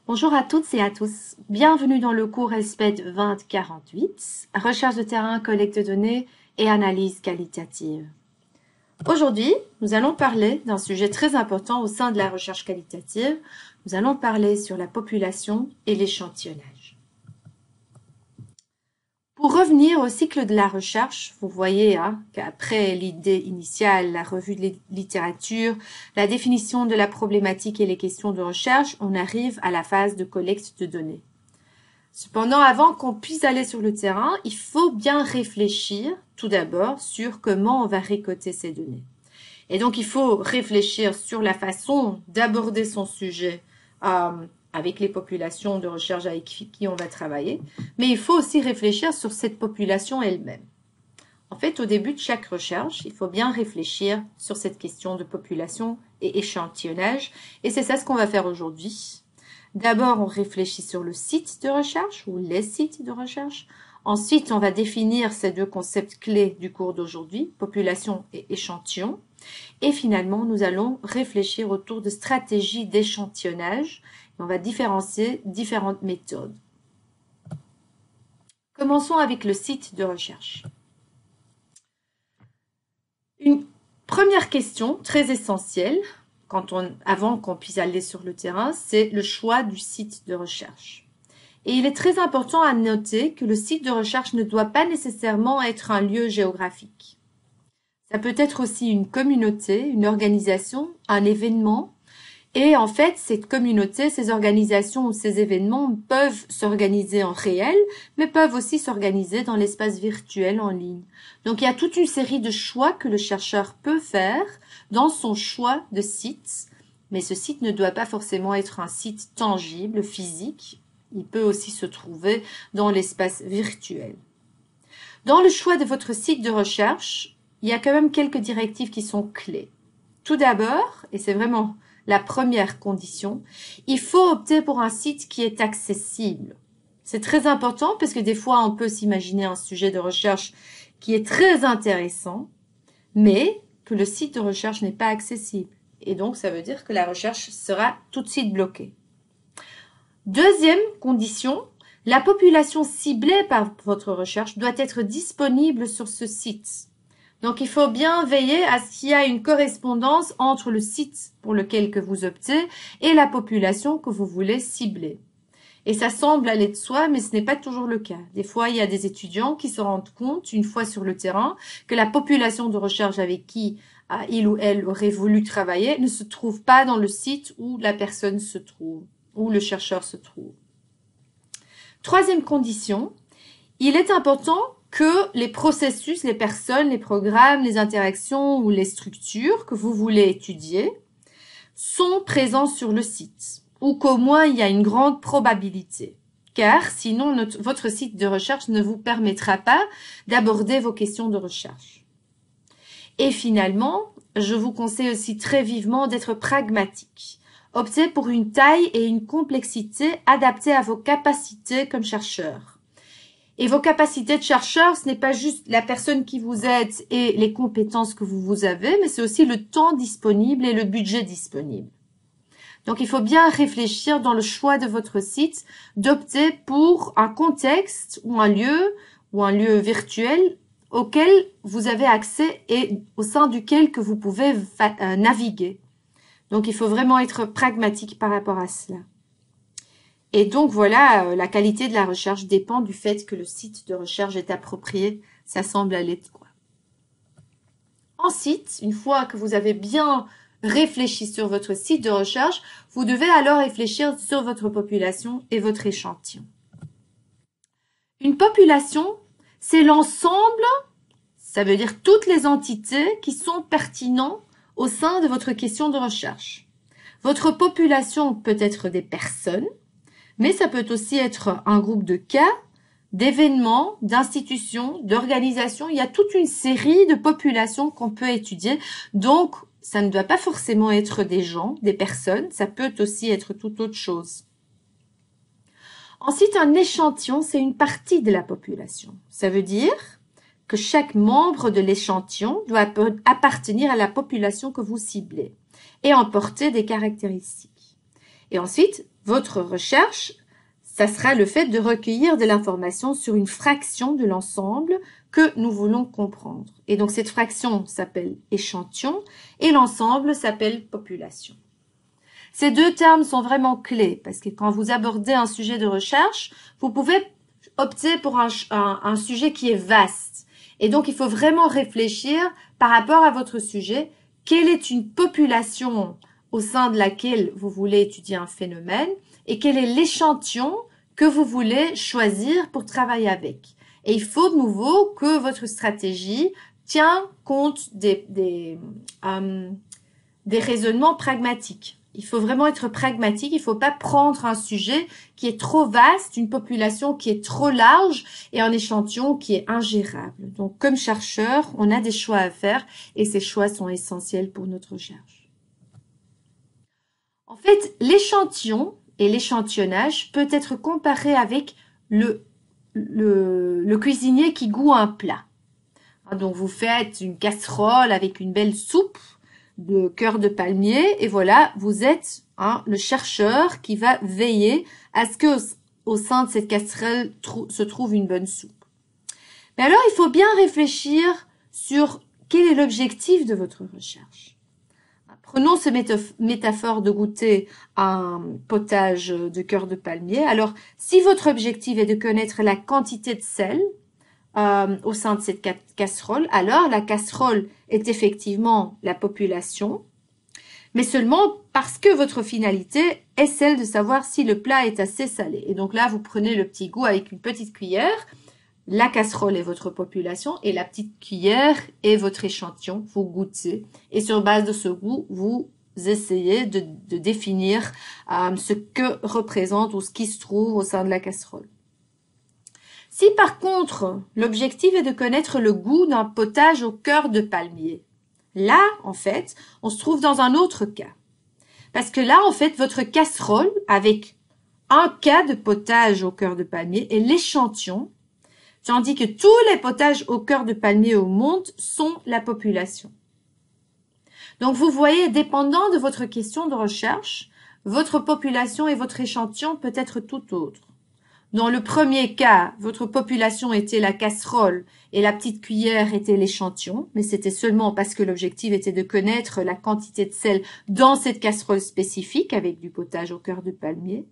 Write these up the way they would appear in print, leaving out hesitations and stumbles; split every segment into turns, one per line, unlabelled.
Bonjour à toutes et à tous. Bienvenue dans le cours ELSPED 2048, recherche de terrain, collecte de données et analyse qualitative. Aujourd'hui, nous allons parler d'un sujet très important au sein de la recherche qualitative. Nous allons parler sur la population et l'échantillonnage. Pour revenir au cycle de la recherche, vous voyez qu'après l'idée initiale, la revue de littérature, la définition de la problématique et les questions de recherche, on arrive à la phase de collecte de données. Cependant, avant qu'on puisse aller sur le terrain, il faut bien réfléchir tout d'abord sur comment on va récolter ces données. Et donc, il faut réfléchir sur la façon d'aborder son sujet avec les populations de recherche avec qui on va travailler, mais il faut aussi réfléchir sur cette population elle-même. En fait, au début de chaque recherche, il faut bien réfléchir sur cette question de population et échantillonnage, et c'est ça ce qu'on va faire aujourd'hui. D'abord, on réfléchit sur le site de recherche ou les sites de recherche. Ensuite, on va définir ces deux concepts clés du cours d'aujourd'hui, population et échantillon. Et finalement, nous allons réfléchir autour de stratégies d'échantillonnage. On va différencier différentes méthodes. Commençons avec le site de recherche. Une première question très essentielle, avant qu'on puisse aller sur le terrain, c'est le choix du site de recherche. Et il est très important à noter que le site de recherche ne doit pas nécessairement être un lieu géographique. Ça peut être aussi une communauté, une organisation, un événement. Et en fait, cette communauté, ces organisations ou ces événements peuvent s'organiser en réel, mais peuvent aussi s'organiser dans l'espace virtuel en ligne. Donc, il y a toute une série de choix que le chercheur peut faire dans son choix de site. Mais ce site ne doit pas forcément être un site tangible, physique. Il peut aussi se trouver dans l'espace virtuel. Dans le choix de votre site de recherche, il y a quand même quelques directives qui sont clés. Tout d'abord, et c'est vraiment la première condition, il faut opter pour un site qui est accessible. C'est très important parce que des fois, on peut s'imaginer un sujet de recherche qui est très intéressant, mais que le site de recherche n'est pas accessible. Et donc, ça veut dire que la recherche sera tout de suite bloquée. Deuxième condition, la population ciblée par votre recherche doit être disponible sur ce site. Donc, il faut bien veiller à ce qu'il y ait une correspondance entre le site pour lequel que vous optez et la population que vous voulez cibler. Et ça semble aller de soi, mais ce n'est pas toujours le cas. Des fois, il y a des étudiants qui se rendent compte, une fois sur le terrain, que la population de recherche avec qui il ou elle aurait voulu travailler ne se trouve pas dans le site où la personne se trouve, où le chercheur se trouve. Troisième condition, il est important que les processus, les personnes, les programmes, les interactions ou les structures que vous voulez étudier sont présents sur le site, ou qu'au moins il y a une grande probabilité, car sinon votre site de recherche ne vous permettra pas d'aborder vos questions de recherche. Et finalement, je vous conseille aussi très vivement d'être pragmatique. Optez pour une taille et une complexité adaptées à vos capacités comme chercheur. Et vos capacités de chercheur, ce n'est pas juste la personne qui vous aide et les compétences que vous avez, mais c'est aussi le temps disponible et le budget disponible. Donc, il faut bien réfléchir dans le choix de votre site, d'opter pour un contexte ou un lieu virtuel auquel vous avez accès et au sein duquel que vous pouvez naviguer. Donc, il faut vraiment être pragmatique par rapport à cela. Et donc, voilà, la qualité de la recherche dépend du fait que le site de recherche est approprié. Ça semble aller de quoi. Ensuite, une fois que vous avez bien réfléchi sur votre site de recherche, vous devez alors réfléchir sur votre population et votre échantillon. Une population, c'est l'ensemble, ça veut dire toutes les entités qui sont pertinentes au sein de votre question de recherche. Votre population peut être des personnes, mais ça peut aussi être un groupe de cas, d'événements, d'institutions, d'organisations. Il y a toute une série de populations qu'on peut étudier. Donc, ça ne doit pas forcément être des gens, des personnes. Ça peut aussi être toute autre chose. Ensuite, un échantillon, c'est une partie de la population. Ça veut dire que chaque membre de l'échantillon doit appartenir à la population que vous ciblez et emporter des caractéristiques. Et ensuite, votre recherche, ça sera le fait de recueillir de l'information sur une fraction de l'ensemble que nous voulons comprendre. Et donc cette fraction s'appelle échantillon et l'ensemble s'appelle population. Ces deux termes sont vraiment clés parce que quand vous abordez un sujet de recherche, vous pouvez opter pour un sujet qui est vaste. Et donc il faut vraiment réfléchir par rapport à votre sujet, quelle est une population au sein de laquelle vous voulez étudier un phénomène et quel est l'échantillon que vous voulez choisir pour travailler avec. Et il faut de nouveau que votre stratégie tient compte des raisonnements pragmatiques. Il faut vraiment être pragmatique, il ne faut pas prendre un sujet qui est trop vaste, une population qui est trop large et un échantillon qui est ingérable. Donc comme chercheur, on a des choix à faire et ces choix sont essentiels pour notre recherche. En fait, l'échantillon et l'échantillonnage peut être comparé avec le cuisinier qui goûte un plat. Donc vous faites une casserole avec une belle soupe de cœur de palmier et voilà, vous êtes le chercheur qui va veiller à ce que au sein de cette casserole se trouve une bonne soupe. Mais alors, il faut bien réfléchir sur quel est l'objectif de votre recherche. Prenons cette métaphore de goûter un potage de cœur de palmier. Alors, si votre objectif est de connaître la quantité de sel au sein de cette casserole, alors la casserole est effectivement la population, mais seulement parce que votre finalité est celle de savoir si le plat est assez salé. Et donc là, vous prenez le petit goût avec une petite cuillère, la casserole est votre population et la petite cuillère est votre échantillon, vous goûtez. Et sur base de ce goût, vous essayez de définir ce que représente ou ce qui se trouve au sein de la casserole. Si par contre, l'objectif est de connaître le goût d'un potage au cœur de palmier, là, en fait, on se trouve dans un autre cas. Parce que là, en fait, votre casserole, avec un cas de potage au cœur de palmier, est l'échantillon, tandis que tous les potages au cœur de palmier au monde sont la population. Donc, vous voyez, dépendant de votre question de recherche, votre population et votre échantillon peut être tout autre. Dans le premier cas, votre population était la casserole et la petite cuillère était l'échantillon, mais c'était seulement parce que l'objectif était de connaître la quantité de sel dans cette casserole spécifique avec du potage au cœur de palmier.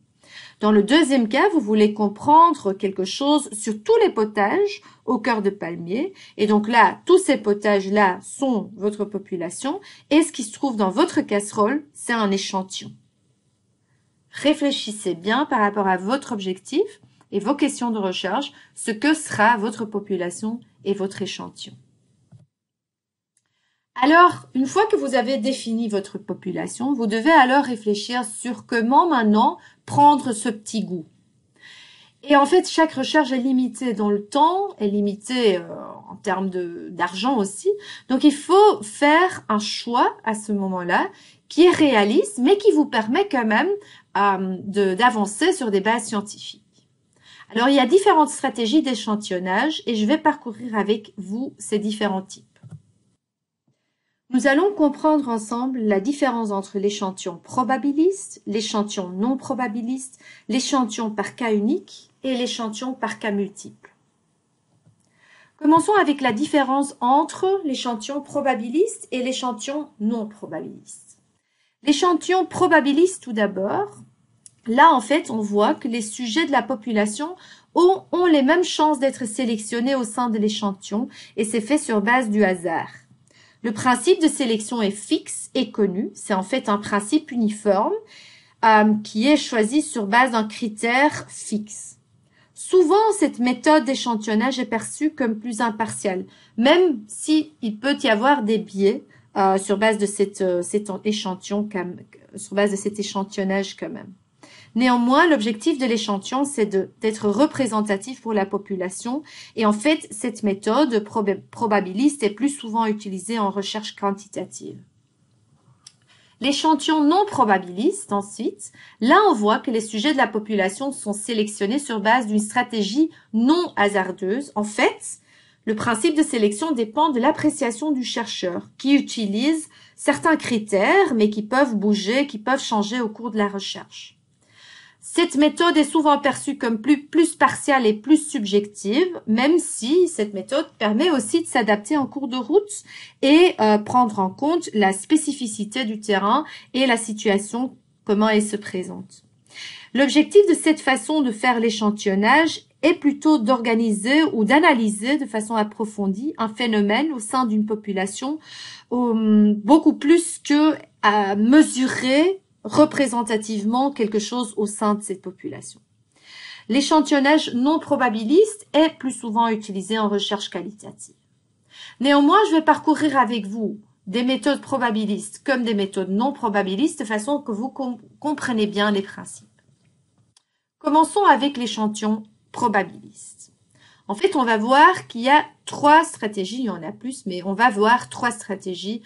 Dans le deuxième cas, vous voulez comprendre quelque chose sur tous les potages au cœur de palmier. Et donc là, tous ces potages-là sont votre population. Et ce qui se trouve dans votre casserole, c'est un échantillon. Réfléchissez bien par rapport à votre objectif et vos questions de recherche, ce que sera votre population et votre échantillon. Alors, une fois que vous avez défini votre population, vous devez alors réfléchir sur comment maintenant prendre ce petit goût. Et en fait, chaque recherche est limitée dans le temps, est limitée en termes d'argent aussi. Donc, il faut faire un choix à ce moment-là qui est réaliste, mais qui vous permet quand même d'avancer sur des bases scientifiques. Alors, il y a différentes stratégies d'échantillonnage et je vais parcourir avec vous ces différents types. Nous allons comprendre ensemble la différence entre l'échantillon probabiliste, l'échantillon non probabiliste, l'échantillon par cas unique et l'échantillon par cas multiple. Commençons avec la différence entre l'échantillon probabiliste et l'échantillon non probabiliste. L'échantillon probabiliste tout d'abord, là en fait on voit que les sujets de la population ont les mêmes chances d'être sélectionnés au sein de l'échantillon et c'est fait sur base du hasard. Le principe de sélection est fixe et connu. C'est en fait un principe uniforme qui est choisi sur base d'un critère fixe. Souvent, cette méthode d'échantillonnage est perçue comme plus impartiale, même s'il peut y avoir des biais sur base de cet échantillonnage quand même. Néanmoins, l'objectif de l'échantillon, c'est d'être représentatif pour la population. Et en fait, cette méthode probabiliste est plus souvent utilisée en recherche quantitative. L'échantillon non probabiliste, ensuite, là on voit que les sujets de la population sont sélectionnés sur base d'une stratégie non hasardeuse. En fait, le principe de sélection dépend de l'appréciation du chercheur, qui utilise certains critères, mais qui peuvent bouger, qui peuvent changer au cours de la recherche. Cette méthode est souvent perçue comme plus partiale et plus subjective, même si cette méthode permet aussi de s'adapter en cours de route et prendre en compte la spécificité du terrain et la situation, comment elle se présente. L'objectif de cette façon de faire l'échantillonnage est plutôt d'organiser ou d'analyser de façon approfondie un phénomène au sein d'une population, beaucoup plus que à mesurer représentativement quelque chose au sein de cette population. L'échantillonnage non probabiliste est plus souvent utilisé en recherche qualitative. Néanmoins, je vais parcourir avec vous des méthodes probabilistes comme des méthodes non probabilistes de façon que vous compreniez bien les principes. Commençons avec l'échantillon probabiliste. En fait, on va voir qu'il y a 3 stratégies, il y en a plus, mais on va voir 3 stratégies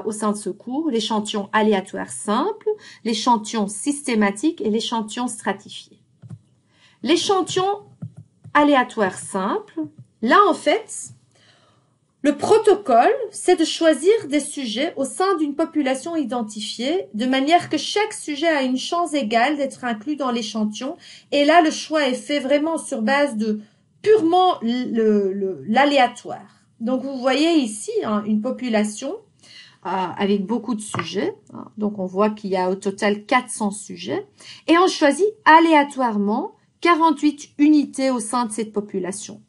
au sein de ce cours. L'échantillon aléatoire simple, l'échantillon systématique et l'échantillon stratifié. L'échantillon aléatoire simple, là en fait, le protocole, c'est de choisir des sujets au sein d'une population identifiée, de manière que chaque sujet a une chance égale d'être inclus dans l'échantillon. Et là, le choix est fait vraiment sur base de purement l'aléatoire. Donc, vous voyez ici une population avec beaucoup de sujets. Donc, on voit qu'il y a au total 400 sujets. Et on choisit aléatoirement 48 unités au sein de cette population.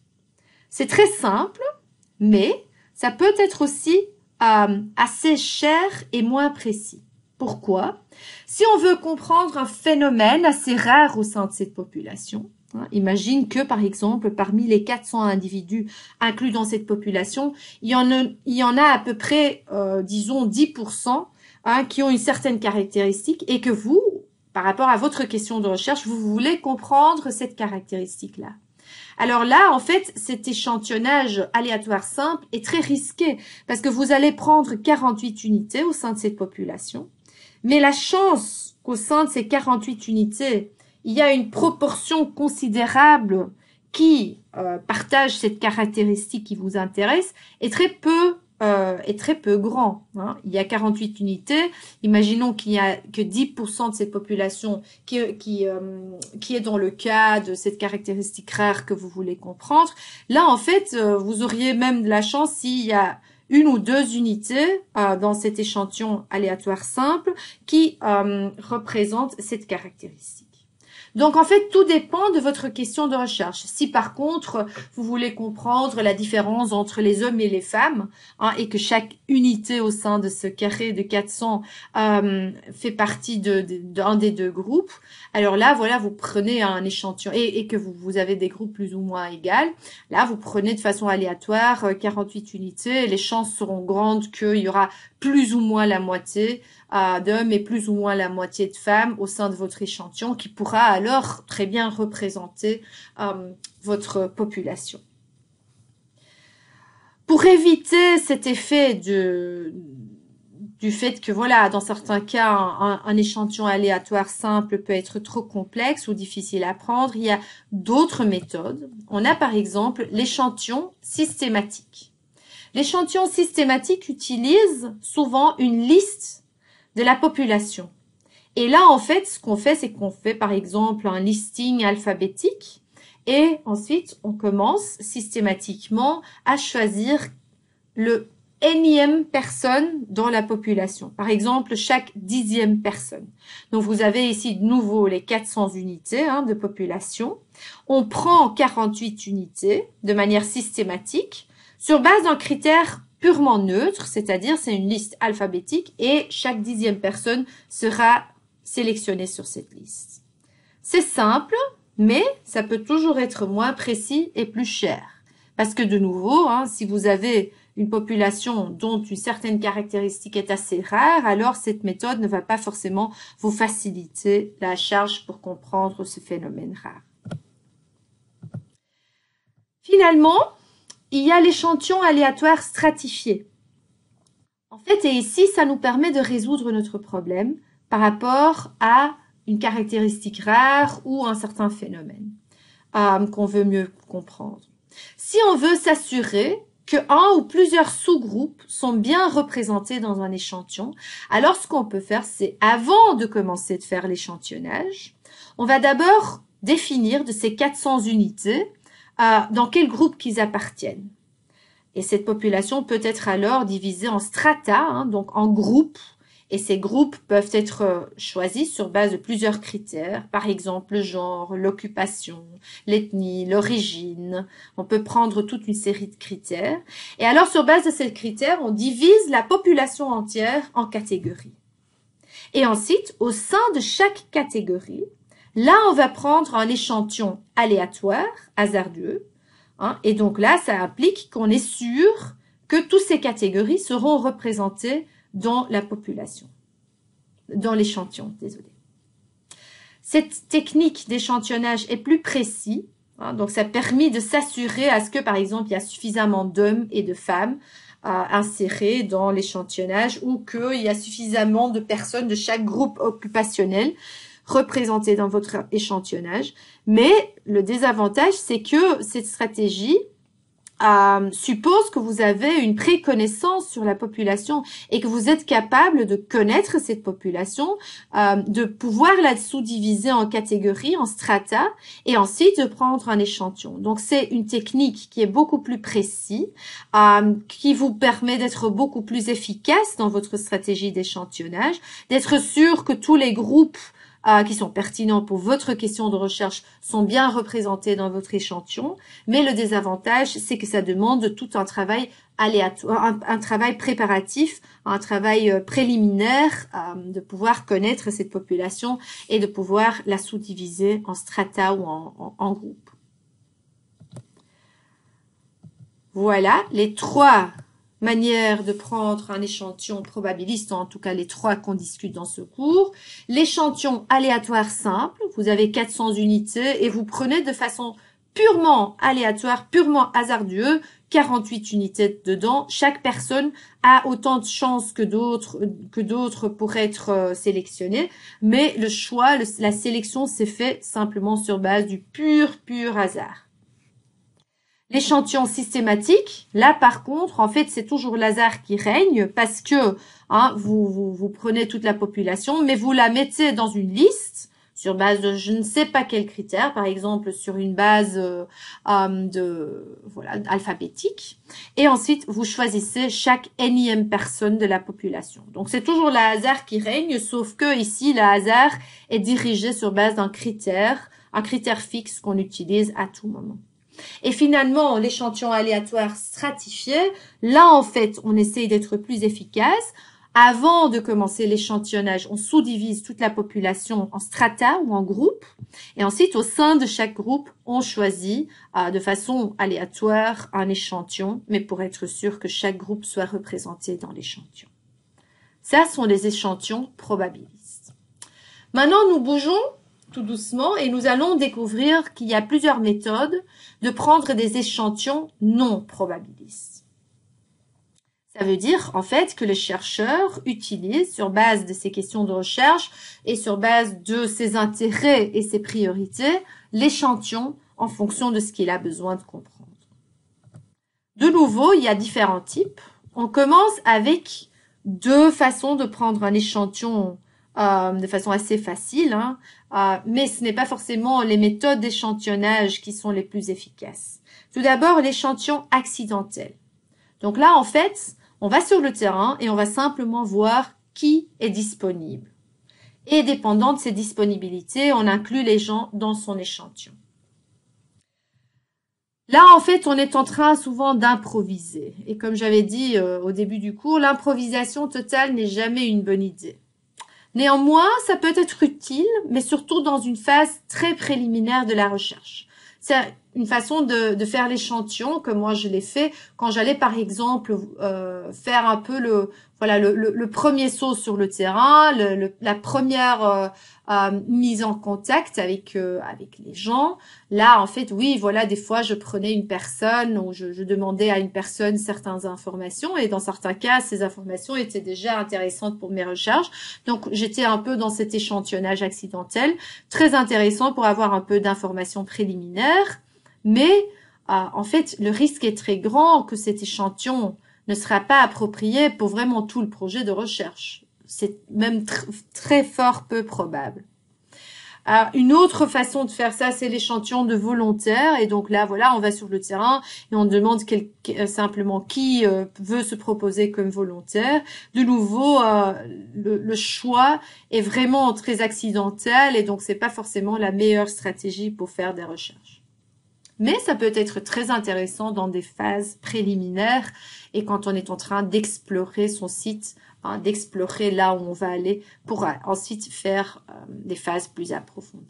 C'est très simple, mais ça peut être aussi assez cher et moins précis. Pourquoi? Si on veut comprendre un phénomène assez rare au sein de cette population, imagine que, par exemple, parmi les 400 individus inclus dans cette population, il y en a à peu près, disons, 10% qui ont une certaine caractéristique et que vous, par rapport à votre question de recherche, vous voulez comprendre cette caractéristique-là. Alors là, en fait, cet échantillonnage aléatoire simple est très risqué parce que vous allez prendre 48 unités au sein de cette population, mais la chance qu'au sein de ces 48 unités, il y a une proportion considérable qui partage cette caractéristique qui vous intéresse est très peu grand. Il y a 48 unités. Imaginons qu'il y a que 10% de cette population qui est dans le cas de cette caractéristique rare que vous voulez comprendre. Là, en fait, vous auriez même de la chance s'il y a 1 ou 2 unités dans cet échantillon aléatoire simple qui représentent cette caractéristique. Donc, en fait, tout dépend de votre question de recherche. Si, par contre, vous voulez comprendre la différence entre les hommes et les femmes, et que chaque unité au sein de ce carré de 400 fait partie d'un des 2 groupes, alors là, voilà, vous prenez un échantillon, et que vous avez des groupes plus ou moins égales, là, vous prenez de façon aléatoire 48 unités, et les chances seront grandes qu'il y aura plus ou moins la moitié d'hommes et plus ou moins la moitié de femmes au sein de votre échantillon qui pourra alors très bien représenter votre population. Pour éviter cet effet du fait que, voilà, dans certains cas, un échantillon aléatoire simple peut être trop complexe ou difficile à prendre, il y a d'autres méthodes. On a par exemple l'échantillon systématique. L'échantillon systématique utilise souvent une liste de la population. Et là, en fait, ce qu'on fait, c'est qu'on fait, par exemple, un listing alphabétique et ensuite, on commence systématiquement à choisir le énième personne dans la population. Par exemple, chaque 10e personne. Donc, vous avez ici de nouveau les 400 unités de population. On prend 48 unités de manière systématique sur base d'un critère purement neutre, c'est-à-dire c'est une liste alphabétique et chaque 10e personne sera sélectionnée sur cette liste. C'est simple, mais ça peut toujours être moins précis et plus cher. Parce que de nouveau, si vous avez une population dont une certaine caractéristique est assez rare, alors cette méthode ne va pas forcément vous faciliter la charge pour comprendre ce phénomène rare. Finalement, il y a l'échantillon aléatoire stratifié. En fait, et ici, ça nous permet de résoudre notre problème par rapport à une caractéristique rare ou un certain phénomène qu'on veut mieux comprendre. Si on veut s'assurer que un ou plusieurs sous-groupes sont bien représentés dans un échantillon. Alors, ce qu'on peut faire, c'est avant de commencer de faire l'échantillonnage, on va d'abord définir de ces 400 unités dans quel groupe qu'ils appartiennent. Et cette population peut être alors divisée en strata, donc en groupes. Et ces groupes peuvent être choisis sur base de plusieurs critères, par exemple le genre, l'occupation, l'ethnie, l'origine. On peut prendre toute une série de critères. Et alors, sur base de ces critères, on divise la population entière en catégories. Et ensuite, au sein de chaque catégorie, là, on va prendre un échantillon aléatoire, hasardeux. Et donc là, ça implique qu'on est sûr que toutes ces catégories seront représentées dans la population, dans l'échantillon, désolé. Cette technique d'échantillonnage est plus précis, donc ça permet de s'assurer à ce que, par exemple, il y a suffisamment d'hommes et de femmes insérés dans l'échantillonnage ou qu'il y a suffisamment de personnes de chaque groupe occupationnel représentées dans votre échantillonnage. Mais le désavantage, c'est que cette stratégie suppose que vous avez une préconnaissance sur la population et que vous êtes capable de connaître cette population, de pouvoir la sous-diviser en catégories, en strata, et ensuite de prendre un échantillon. Donc, c'est une technique qui est beaucoup plus précise, qui vous permet d'être beaucoup plus efficace dans votre stratégie d'échantillonnage, d'être sûr que tous les groupes qui sont pertinents pour votre question de recherche sont bien représentés dans votre échantillon, mais le désavantage, c'est que ça demande tout un travail aléatoire, un travail préparatif, un travail préliminaire, de pouvoir connaître cette population et de pouvoir la sous-diviser en strata ou en groupes. Voilà les 3 manière de prendre un échantillon probabiliste, en tout cas les 3 qu'on discute dans ce cours. L'échantillon aléatoire simple, vous avez 400 unités et vous prenez de façon purement aléatoire, purement hasardeuse, 48 unités dedans. Chaque personne a autant de chances que d'autres pour être sélectionnées, mais le choix, la sélection s'est fait simplement sur base du pur hasard. L'échantillon systématique, là par contre, en fait, c'est toujours le hasard qui règne parce que vous prenez toute la population, mais vous la mettez dans une liste sur base de je ne sais pas quels critères, par exemple sur une base alphabétique, et ensuite vous choisissez chaque énième personne de la population. Donc c'est toujours le hasard qui règne, sauf que ici le hasard est dirigé sur base d'un critère, un critère fixe qu'on utilise à tout moment. Et finalement, l'échantillon aléatoire stratifié, là, en fait, on essaye d'être plus efficace. Avant de commencer l'échantillonnage, on sous-divise toute la population en strata ou en groupes. Et ensuite, au sein de chaque groupe, on choisit de façon aléatoire un échantillon, mais pour être sûr que chaque groupe soit représenté dans l'échantillon. Ça sont les échantillons probabilistes. Maintenant, nous bougeons tout doucement et nous allons découvrir qu'il y a plusieurs méthodes de prendre des échantillons non probabilistes. Ça veut dire en fait que le chercheur utilise sur base de ses questions de recherche et sur base de ses intérêts et ses priorités l'échantillon en fonction de ce qu'il a besoin de comprendre. De nouveau, il y a différents types. On commence avec 2 façons de prendre un échantillon de façon assez facile, mais ce n'est pas forcément les méthodes d'échantillonnage qui sont les plus efficaces. Tout d'abord, l'échantillon accidentel. Donc là, en fait, on va sur le terrain et on va simplement voir qui est disponible. Et dépendant de ses disponibilités, on inclut les gens dans son échantillon. Là, en fait, on est en train souvent d'improviser. Et comme j'avais dit au début du cours, l'improvisation totale n'est jamais une bonne idée. Néanmoins, ça peut être utile, mais surtout dans une phase très préliminaire de la recherche. C'est une façon de faire l'échantillon, comme moi je l'ai fait, quand j'allais par exemple faire un peu le premier saut sur le terrain, la première mise en contact avec les gens. Là, en fait, oui, voilà, des fois, je prenais une personne ou je demandais à une personne certaines informations et dans certains cas, ces informations étaient déjà intéressantes pour mes recherches. Donc, j'étais un peu dans cet échantillonnage accidentel, très intéressant pour avoir un peu d'informations préliminaires, mais en fait, le risque est très grand que cet échantillon ne sera pas approprié pour vraiment tout le projet de recherche. C'est même très fort peu probable. Alors, une autre façon de faire ça, c'est l'échantillon de volontaires. Et donc là, voilà, on va sur le terrain et on demande simplement qui veut se proposer comme volontaire. De nouveau, le choix est vraiment très accidentel et donc c'est pas forcément la meilleure stratégie pour faire des recherches. Mais ça peut être très intéressant dans des phases préliminaires et quand on est en train d'explorer son site, d'explorer là où on va aller pour ensuite faire des phases plus approfondies.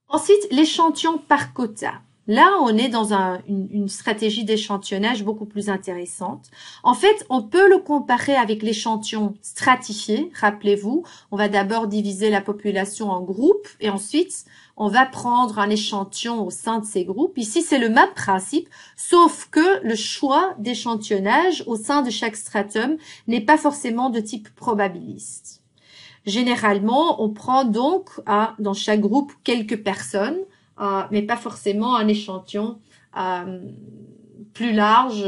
Ensuite, l'échantillon par quota. Là, on est dans une stratégie d'échantillonnage beaucoup plus intéressante. En fait, on peut le comparer avec l'échantillon stratifié. Rappelez-vous, on va d'abord diviser la population en groupes et ensuite, on va prendre un échantillon au sein de ces groupes. Ici, c'est le même principe, sauf que le choix d'échantillonnage au sein de chaque stratum n'est pas forcément de type probabiliste. Généralement, on prend donc dans chaque groupe quelques personnes, mais pas forcément un échantillon plus large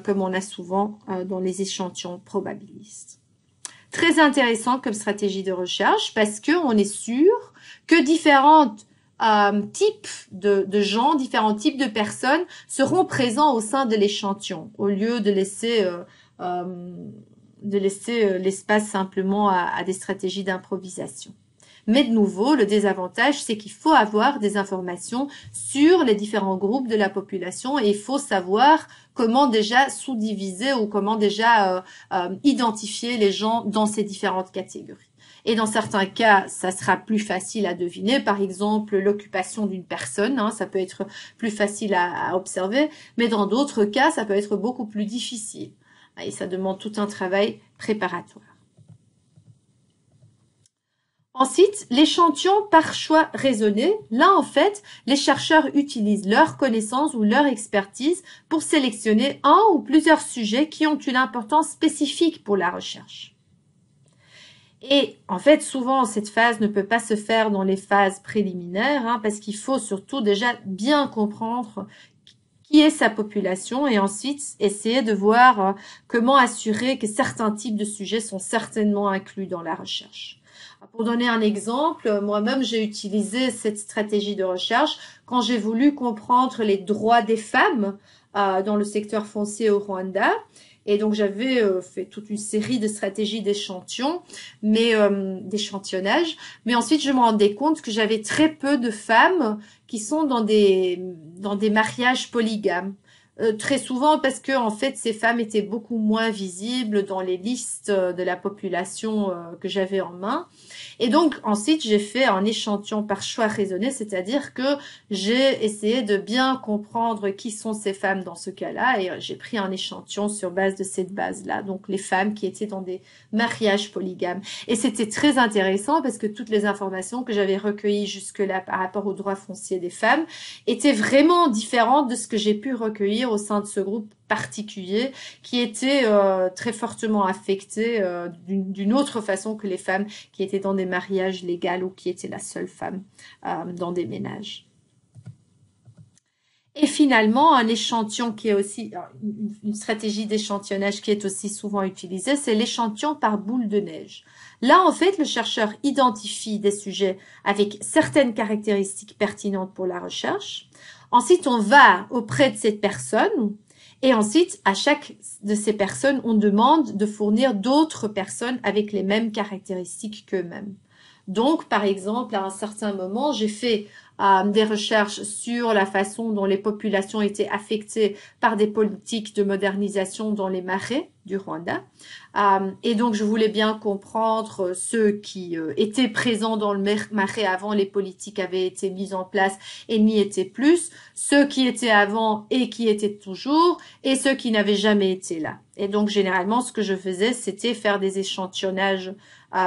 comme on a souvent dans les échantillons probabilistes. Très intéressant comme stratégie de recherche parce que on est sûr que différents types de gens, différents types de personnes seront présents au sein de l'échantillon au lieu de laisser l'espace simplement à des stratégies d'improvisation. Mais de nouveau, le désavantage, c'est qu'il faut avoir des informations sur les différents groupes de la population et il faut savoir comment déjà sous-diviser ou comment déjà identifier les gens dans ces différentes catégories. Et dans certains cas, ça sera plus facile à deviner. Par exemple, l'occupation d'une personne, ça peut être plus facile à observer. Mais dans d'autres cas, ça peut être beaucoup plus difficile. Et ça demande tout un travail préparatoire. Ensuite, l'échantillon par choix raisonné. Là, en fait, les chercheurs utilisent leur connaissance ou leur expertise pour sélectionner un ou plusieurs sujets qui ont une importance spécifique pour la recherche. Et en fait, souvent, cette phase ne peut pas se faire dans les phases préliminaires parce qu'il faut surtout déjà bien comprendre qui est sa population et ensuite essayer de voir comment assurer que certains types de sujets sont certainement inclus dans la recherche. Pour donner un exemple, moi-même, j'ai utilisé cette stratégie de recherche quand j'ai voulu comprendre les droits des femmes dans le secteur foncier au Rwanda. Et donc, j'avais fait toute une série de stratégies d'échantillonnage. Mais ensuite, je me rendais compte que j'avais très peu de femmes qui sont dans des mariages polygames. Très souvent parce que en fait ces femmes étaient beaucoup moins visibles dans les listes de la population que j'avais en main. Et donc ensuite j'ai fait un échantillon par choix raisonné, c'est-à-dire que j'ai essayé de bien comprendre qui sont ces femmes dans ce cas-là et j'ai pris un échantillon sur base de cette base-là, donc les femmes qui étaient dans des mariages polygames. Et c'était très intéressant parce que toutes les informations que j'avais recueillies jusque-là par rapport aux droits fonciers des femmes étaient vraiment différentes de ce que j'ai pu recueillir au sein de ce groupe particulier qui était très fortement affecté d'une autre façon que les femmes qui étaient dans des mariages légaux ou qui étaient la seule femme dans des ménages. Et finalement, un échantillon qui est aussi une stratégie d'échantillonnage qui est aussi souvent utilisée, c'est l'échantillon par boule de neige. Là, en fait, le chercheur identifie des sujets avec certaines caractéristiques pertinentes pour la recherche. Ensuite, on va auprès de cette personne et ensuite, à chaque de ces personnes, on demande de fournir d'autres personnes avec les mêmes caractéristiques qu'eux-mêmes. Donc, par exemple, à un certain moment, j'ai fait des recherches sur la façon dont les populations étaient affectées par des politiques de modernisation dans les marais du Rwanda. Et donc, je voulais bien comprendre ceux qui étaient présents dans le marais avant les politiques avaient été mises en place et n'y étaient plus, ceux qui étaient avant et qui étaient toujours, et ceux qui n'avaient jamais été là. Et donc, généralement, ce que je faisais, c'était faire des échantillonnages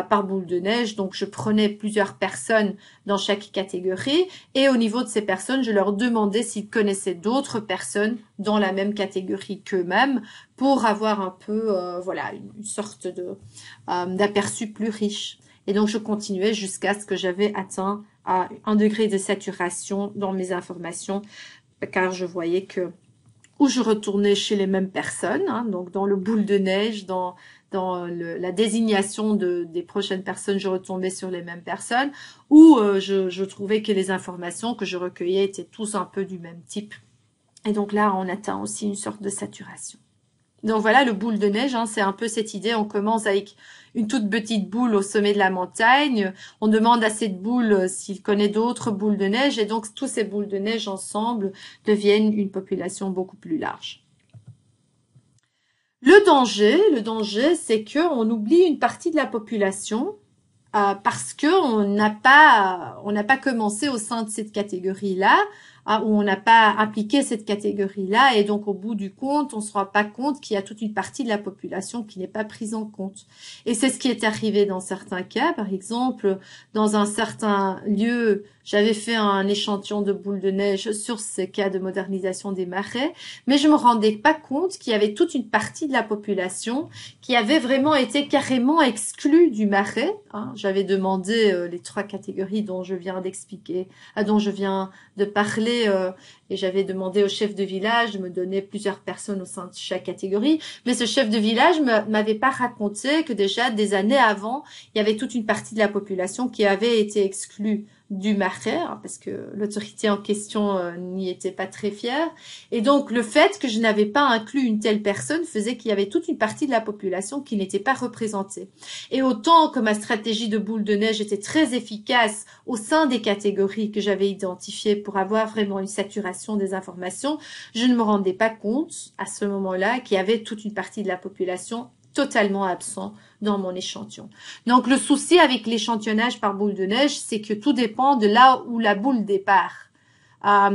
par boule de neige. Donc, je prenais plusieurs personnes dans chaque catégorie et au niveau de ces personnes, je leur demandais s'ils connaissaient d'autres personnes dans la même catégorie qu'eux-mêmes pour avoir un peu, une sorte d'aperçu plus riche. Et donc, je continuais jusqu'à ce que j'avais atteint un degré de saturation dans mes informations, car je voyais que où je retournais chez les mêmes personnes, hein, donc dans le boule de neige, dans la désignation des prochaines personnes, je retombais sur les mêmes personnes, ou je trouvais que les informations que je recueillais étaient tous un peu du même type. Et donc là, on atteint aussi une sorte de saturation. Donc voilà, le boule de neige, hein, c'est un peu cette idée, on commence avec une toute petite boule au sommet de la montagne, on demande à cette boule s'il connaît d'autres boules de neige, et donc tous ces boules de neige ensemble deviennent une population beaucoup plus large. Le danger, c'est qu'on oublie une partie de la population parce qu'on n'a pas commencé au sein de cette catégorie-là, où on n'a pas appliqué cette catégorie-là, et donc au bout du compte, on ne se rend pas compte qu'il y a toute une partie de la population qui n'est pas prise en compte. Et c'est ce qui est arrivé dans certains cas. Par exemple, dans un certain lieu, j'avais fait un échantillon de boules de neige sur ces cas de modernisation des marais, mais je me rendais pas compte qu'il y avait toute une partie de la population qui avait vraiment été carrément exclue du marais. Hein. J'avais demandé les 3 catégories dont je viens d'expliquer, dont je viens de parler, et j'avais demandé au chef de village de me donner plusieurs personnes au sein de chaque catégorie, mais ce chef de village m'avait pas raconté que déjà des années avant, il y avait toute une partie de la population qui avait été exclue du marais, hein, parce que l'autorité en question n'y était pas très fière. Et donc, le fait que je n'avais pas inclus une telle personne faisait qu'il y avait toute une partie de la population qui n'était pas représentée. Et autant que ma stratégie de boule de neige était très efficace au sein des catégories que j'avais identifiées pour avoir vraiment une saturation des informations, je ne me rendais pas compte à ce moment-là qu'il y avait toute une partie de la population totalement absent dans mon échantillon. Donc, le souci avec l'échantillonnage par boule de neige, c'est que tout dépend de là où la boule départ.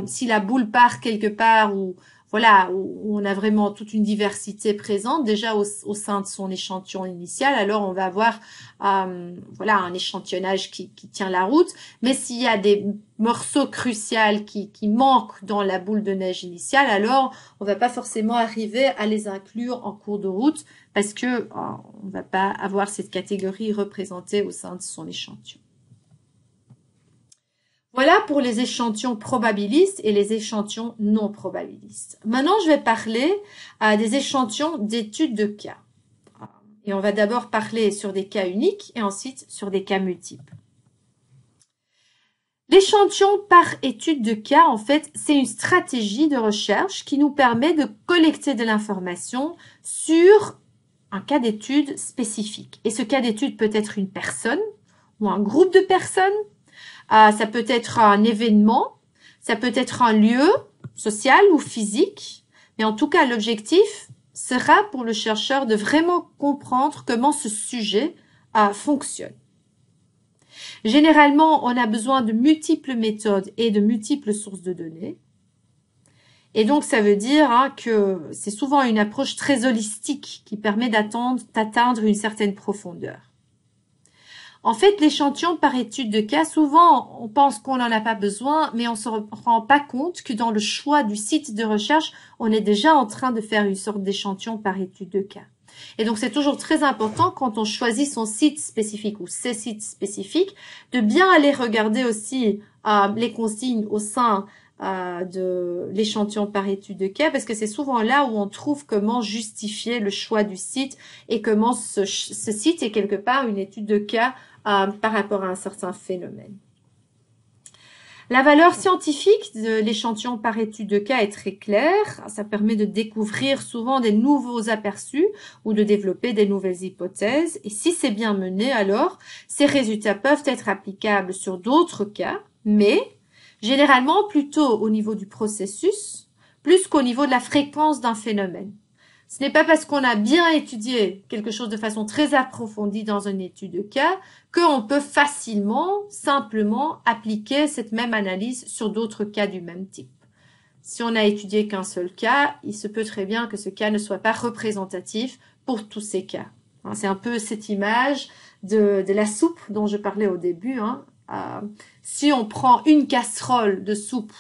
Si la boule part quelque part où, voilà, où on a vraiment toute une diversité présente, déjà au sein de son échantillon initial, alors on va avoir, voilà, un échantillonnage qui tient la route. Mais s'il y a des morceaux cruciaux qui manquent dans la boule de neige initiale, alors on va pas forcément arriver à les inclure en cours de route, parce que on va pas avoir cette catégorie représentée au sein de son échantillon. Voilà pour les échantillons probabilistes et les échantillons non probabilistes. Maintenant, je vais parler des échantillons d'études de cas. Et on va d'abord parler sur des cas uniques et ensuite sur des cas multiples. L'échantillon par étude de cas, en fait, c'est une stratégie de recherche qui nous permet de collecter de l'information sur un cas d'étude spécifique. Et ce cas d'étude peut être une personne ou un groupe de personnes. Ça peut être un événement, ça peut être un lieu social ou physique. Mais en tout cas, l'objectif sera pour le chercheur de vraiment comprendre comment ce sujet fonctionne. Généralement, on a besoin de multiples méthodes et de multiples sources de données. Et donc, ça veut dire que c'est souvent une approche très holistique qui permet d'atteindre une certaine profondeur. En fait, l'échantillon par étude de cas, souvent, on pense qu'on n'en a pas besoin, mais on ne se rend pas compte que dans le choix du site de recherche, on est déjà en train de faire une sorte d'échantillon par étude de cas. Et donc, c'est toujours très important quand on choisit son site spécifique ou ses sites spécifiques, de bien aller regarder aussi les consignes au sein de l'échantillon par étude de cas, parce que c'est souvent là où on trouve comment justifier le choix du site et comment ce site est quelque part une étude de cas par rapport à un certain phénomène. La valeur scientifique de l'échantillon par étude de cas est très claire. Ça permet de découvrir souvent des nouveaux aperçus ou de développer des nouvelles hypothèses. Et si c'est bien mené, alors ces résultats peuvent être applicables sur d'autres cas, mais généralement plutôt au niveau du processus, plus qu'au niveau de la fréquence d'un phénomène. Ce n'est pas parce qu'on a bien étudié quelque chose de façon très approfondie dans une étude de cas qu'on peut facilement, simplement appliquer cette même analyse sur d'autres cas du même type. Si on n'a étudié qu'un seul cas, il se peut très bien que ce cas ne soit pas représentatif pour tous ces cas. C'est un peu cette image de la soupe dont je parlais au début. Si on prend une casserole de soupe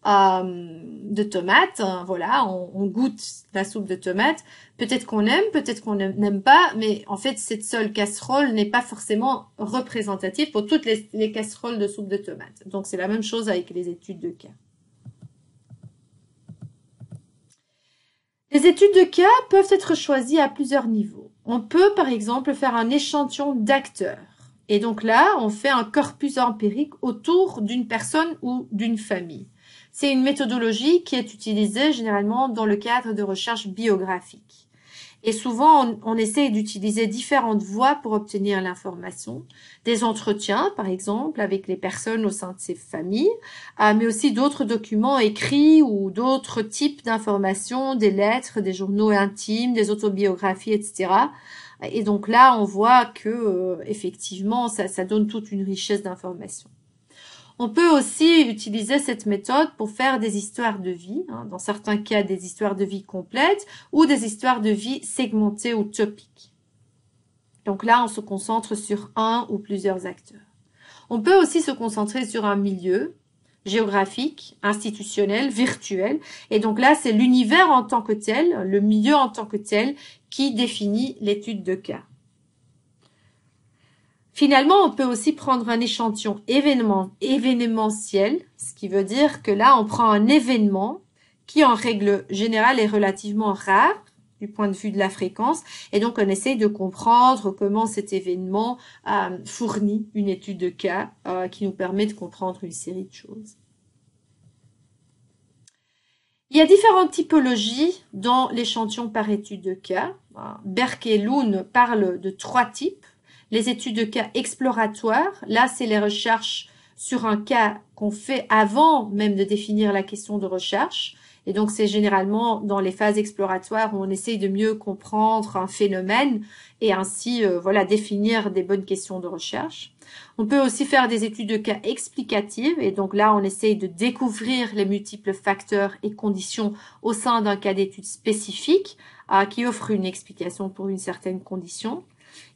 de tomates. Voilà, on goûte la soupe de tomates. Peut-être qu'on n'aime pas, mais en fait, cette seule casserole n'est pas forcément représentative pour toutes les casseroles de soupe de tomates. Donc, c'est la même chose avec les études de cas. Les études de cas peuvent être choisies à plusieurs niveaux. On peut, par exemple, faire un échantillon d'acteurs. Et donc là, on fait un corpus empirique autour d'une personne ou d'une famille. C'est une méthodologie qui est utilisée généralement dans le cadre de recherche biographique. Et souvent, on essaie d'utiliser différentes voies pour obtenir l'information. Des entretiens, par exemple, avec les personnes au sein de ces familles, mais aussi d'autres documents écrits ou d'autres types d'informations, des lettres, des journaux intimes, des autobiographies, etc. Et donc là, on voit que effectivement, ça donne toute une richesse d'informations. On peut aussi utiliser cette méthode pour faire des histoires de vie, dans certains cas des histoires de vie complètes ou des histoires de vie segmentées ou topiques. Donc là, on se concentre sur un ou plusieurs acteurs. On peut aussi se concentrer sur un milieu géographique, institutionnel, virtuel. Et donc là, c'est l'univers en tant que tel, le milieu en tant que tel, qui définit l'étude de cas. Finalement, on peut aussi prendre un échantillon événementiel, ce qui veut dire que là, on prend un événement qui, en règle générale, est relativement rare du point de vue de la fréquence, et donc on essaye de comprendre comment cet événement fournit une étude de cas qui nous permet de comprendre une série de choses. Il y a différentes typologies dans l'échantillon par étude de cas. Berk et Loon parlent de 3 types. Les études de cas exploratoires, là, c'est les recherches sur un cas qu'on fait avant même de définir la question de recherche. Et donc, c'est généralement dans les phases exploratoires où on essaye de mieux comprendre un phénomène et ainsi, définir des bonnes questions de recherche. On peut aussi faire des études de cas explicatives. Et donc là, on essaye de découvrir les multiples facteurs et conditions au sein d'un cas d'étude spécifique qui offre une explication pour une certaine condition.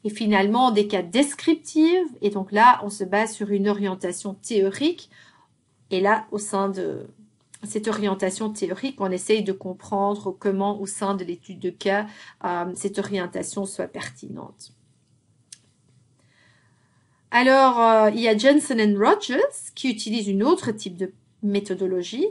Et finalement, des cas descriptifs. Et donc là, on se base sur une orientation théorique. Et là, au sein de cette orientation théorique, on essaye de comprendre comment, au sein de l'étude de cas, cette orientation soit pertinente. Alors, il y a Jensen et Rogers qui utilisent une autre type de méthodologie.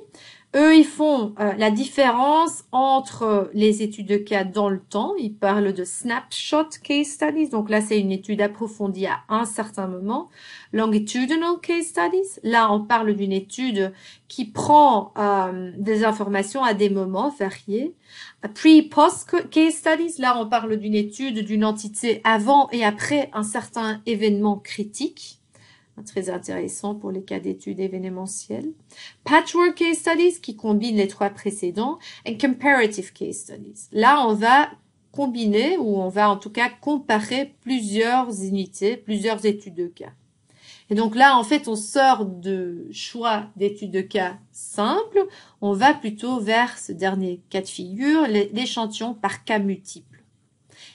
Eux, ils font la différence entre les études de cas dans le temps. Ils parlent de snapshot case studies. Donc là, c'est une étude approfondie à un certain moment. Longitudinal case studies. Là, on parle d'une étude qui prend des informations à des moments variés. Pre-post case studies. Là, on parle d'une étude d'une entité avant et après un certain événement critique. Très intéressant pour les cas d'études événementielles. Patchwork case studies qui combine les 3 précédents et comparative case studies. Là, on va combiner ou on va en tout cas comparer plusieurs unités, plusieurs études de cas. Et donc là, en fait, on sort de choix d'études de cas simples, on va plutôt vers ce dernier cas de figure, l'échantillon par cas multiples.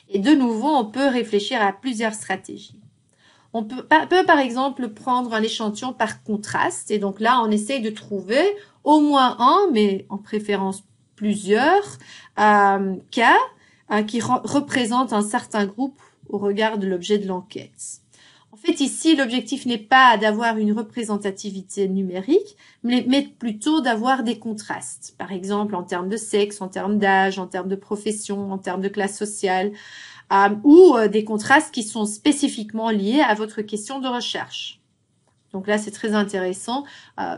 Et de nouveau, on peut réfléchir à plusieurs stratégies. On peut par exemple prendre un échantillon par contraste et donc là on essaye de trouver au moins un, mais en préférence plusieurs cas qui représentent un certain groupe au regard de l'objet de l'enquête. En fait ici l'objectif n'est pas d'avoir une représentativité numérique, mais plutôt d'avoir des contrastes, par exemple en termes de sexe, en termes d'âge, en termes de profession, en termes de classe sociale. Ou des contrastes qui sont spécifiquement liés à votre question de recherche. Donc là, c'est très intéressant.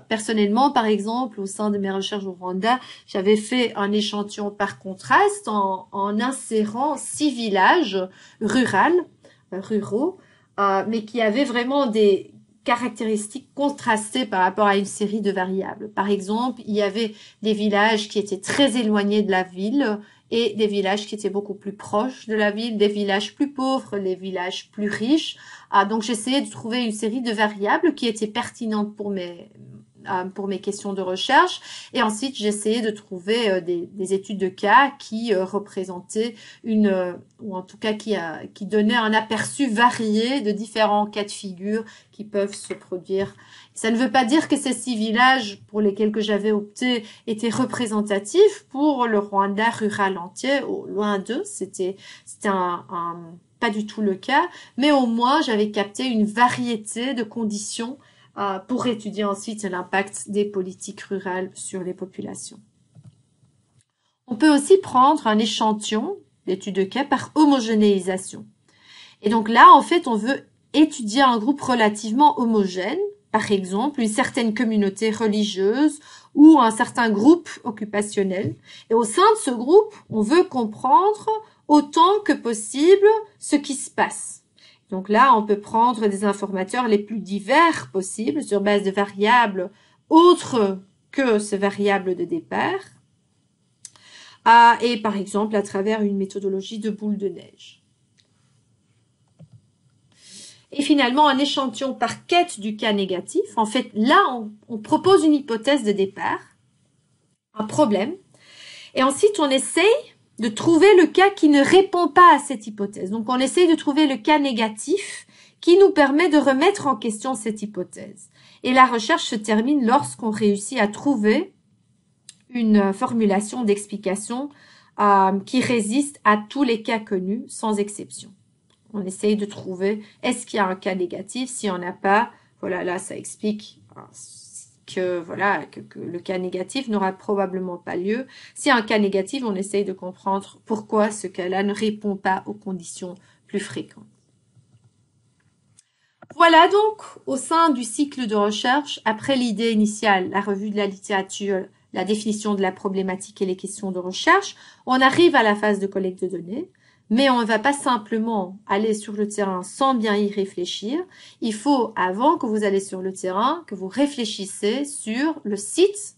Personnellement, par exemple, au sein de mes recherches au Rwanda, j'avais fait un échantillon par contraste en insérant 6 villages ruraux, mais qui avaient vraiment des caractéristiques contrastées par rapport à une série de variables. Par exemple, il y avait des villages qui étaient très éloignés de la ville, et des villages qui étaient beaucoup plus proches de la ville, des villages plus pauvres, les villages plus riches. Donc, j'essayais de trouver une série de variables qui étaient pertinentes pour mes pour mes questions de recherche. Et ensuite, j'ai essayé de trouver des études de cas qui représentaient ou en tout cas qui donnaient un aperçu varié de différents cas de figure qui peuvent se produire. Ça ne veut pas dire que ces 6 villages pour lesquels que j'avais opté étaient représentatifs pour le Rwanda rural entier. Loin d'eux, c'était pas du tout le cas, mais au moins j'avais capté une variété de conditions pour étudier ensuite l'impact des politiques rurales sur les populations. On peut aussi prendre un échantillon d'études de cas par homogénéisation. Et donc là, en fait, on veut étudier un groupe relativement homogène, par exemple une certaine communauté religieuse ou un certain groupe occupationnel. Et au sein de ce groupe, on veut comprendre autant que possible ce qui se passe. Donc là, on peut prendre des informateurs les plus divers possibles sur base de variables autres que ces variables de départ. Et par exemple, à travers une méthodologie de boule de neige. Et finalement, un échantillon par quête du cas négatif. En fait, là, on propose une hypothèse de départ, un problème, et ensuite, on essaye de trouver le cas qui ne répond pas à cette hypothèse. Donc, on essaye de trouver le cas négatif qui nous permet de remettre en question cette hypothèse. Et la recherche se termine lorsqu'on réussit à trouver une formulation d'explication qui résiste à tous les cas connus, sans exception. On essaye de trouver, est-ce qu'il y a un cas négatif? Si on n'a pas, voilà, là, ça explique que le cas négatif n'aura probablement pas lieu. S'il y a un cas négatif, on essaye de comprendre pourquoi ce cas-là ne répond pas aux conditions plus fréquentes. Voilà donc, au sein du cycle de recherche, après l'idée initiale, la revue de la littérature, la définition de la problématique et les questions de recherche, on arrive à la phase de collecte de données. Mais on ne va pas simplement aller sur le terrain sans bien y réfléchir. Il faut, avant que vous allez sur le terrain, que vous réfléchissez sur le site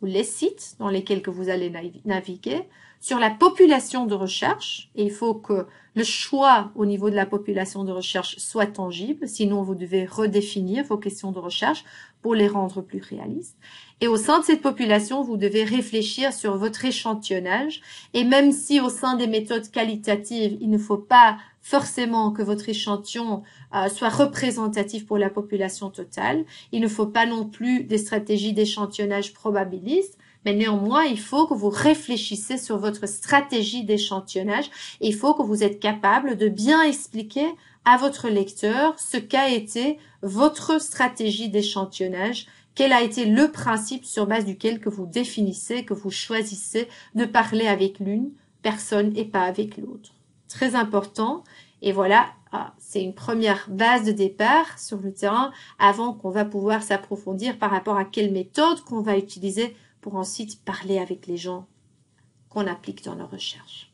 ou les sites dans lesquels que vous allez naviguer, sur la population de recherche. Et il faut que le choix au niveau de la population de recherche soit tangible. Sinon, vous devez redéfinir vos questions de recherche pour les rendre plus réalistes. Et au sein de cette population, vous devez réfléchir sur votre échantillonnage. Et même si au sein des méthodes qualitatives, il ne faut pas forcément que votre échantillon soit représentatif pour la population totale, il ne faut pas non plus des stratégies d'échantillonnage probabilistes, mais néanmoins, il faut que vous réfléchissez sur votre stratégie d'échantillonnage et il faut que vous êtes capable de bien expliquer à votre lecteur ce qu'a été votre stratégie d'échantillonnage, quel a été le principe sur base duquel que vous définissez, que vous choisissez de parler avec l'une personne et pas avec l'autre. Très important. Et voilà, c'est une première base de départ sur le terrain avant qu'on va pouvoir s'approfondir par rapport à quelle méthode qu'on va utiliser pour ensuite parler avec les gens qu'on applique dans nos recherches.